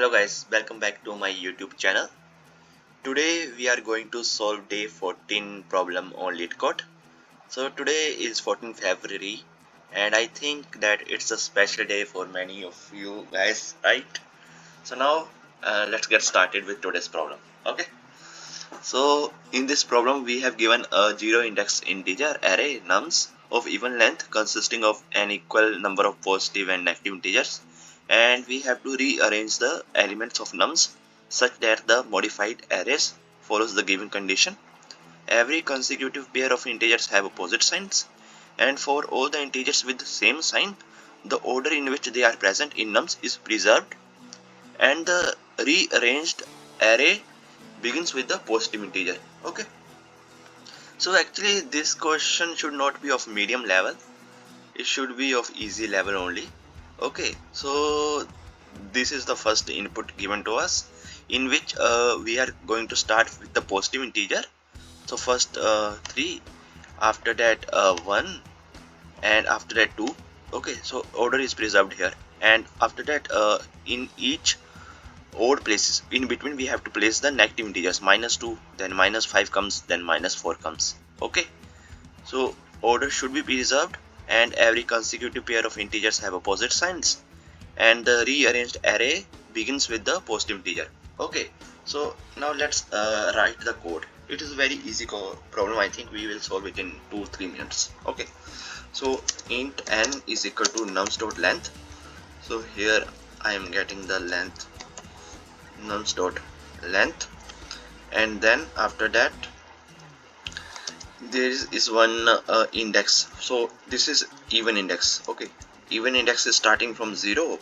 Hello guys, welcome back to my YouTube channel. Today we are going to solve day 14 problem on Leetcode. So today is 14th February and I think that it's a special day for many of you guys, right? So now let's get started with today's problem. Okay. So in this problem we have given a zero index integer array nums of even length consisting of an equal number of positive and negative integers, and we have to rearrange the elements of nums such that the modified arrays follows the given condition. Every consecutive pair of integers have opposite signs, and for all the integers with the same sign, the order in which they are present in nums is preserved, and the rearranged array begins with the positive integer. Okay, so actually this question should not be of medium level, it should be of easy level only. Okay, so this is the first input given to us, in which we are going to start with the positive integer. So first 3, after that 1, and after that 2. Okay, so order is preserved here, and after that in each odd places in between we have to place the negative integers. -2, then -5 comes, then -4 comes. Okay, so order should be preserved and every consecutive pair of integers have opposite signs, and the rearranged array begins with the positive integer. Okay, so now let's write the code. It is a very easy problem. I think we will solve it in 2-3 minutes. Okay, so int n is equal to nums.length. so here I am getting the length, nums.length, and then after that there is one index. So this is even index. Okay, even index is starting from 0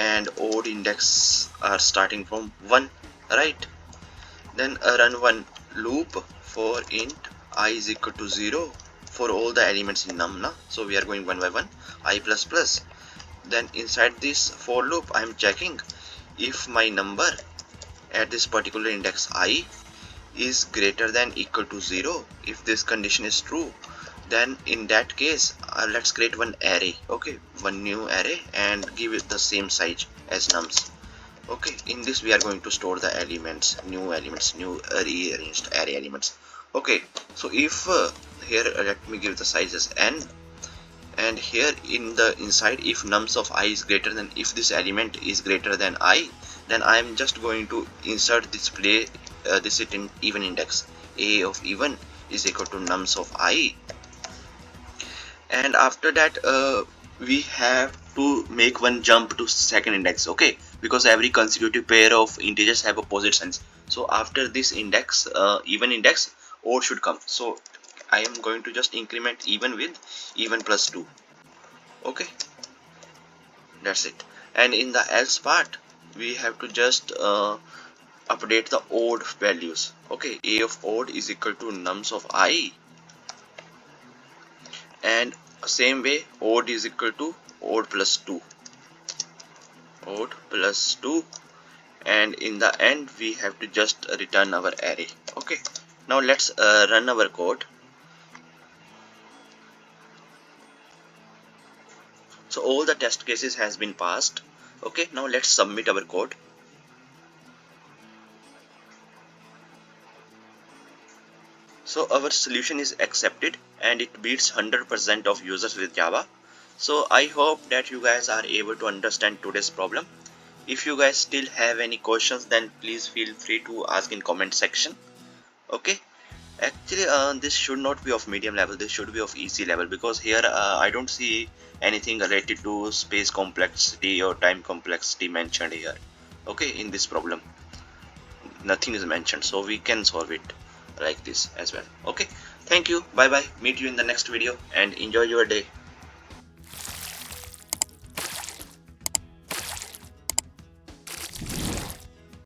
and odd index are starting from 1, right? Then run one loop for int I is equal to 0 for all the elements in num. So we are going one by one, I plus plus. Then inside this for loop I am checking if my number at this particular index I is greater than equal to 0. If this condition is true, then in that case let's create one array. Okay, one new array and give it the same size as nums. Okay, in this we are going to store the elements, new rearranged array elements. Okay, so if here let me give the size as n, and here in the inside if nums of I is greater than, if this element is greater than I, then I am just going to insert display this it in even index. A of even is equal to nums of I, and after that we have to make one jump to second index. Okay, because every consecutive pair of integers have opposite signs. So after this index, even index, odd should come. So I am going to just increment even with even plus 2. Okay, that's it. And in the else part we have to just update the odd values. Okay, a of odd is equal to nums of I, and same way odd is equal to odd plus 2, odd plus 2, and in the end we have to just return our array. Okay, now let's run our code. So all the test cases has been passed. Okay, now let's submit our code. So our solution is accepted and it beats 100% of users with Java. So I hope that you guys are able to understand today's problem. If you guys still have any questions, then please feel free to ask in comment section. Okay, actually this should not be of medium level, this should be of easy level, because here I don't see anything related to space complexity or time complexity mentioned here. Okay, in this problem nothing is mentioned, so we can solve it like this as well. Okay, thank you, bye bye, meet you in the next video and enjoy your day.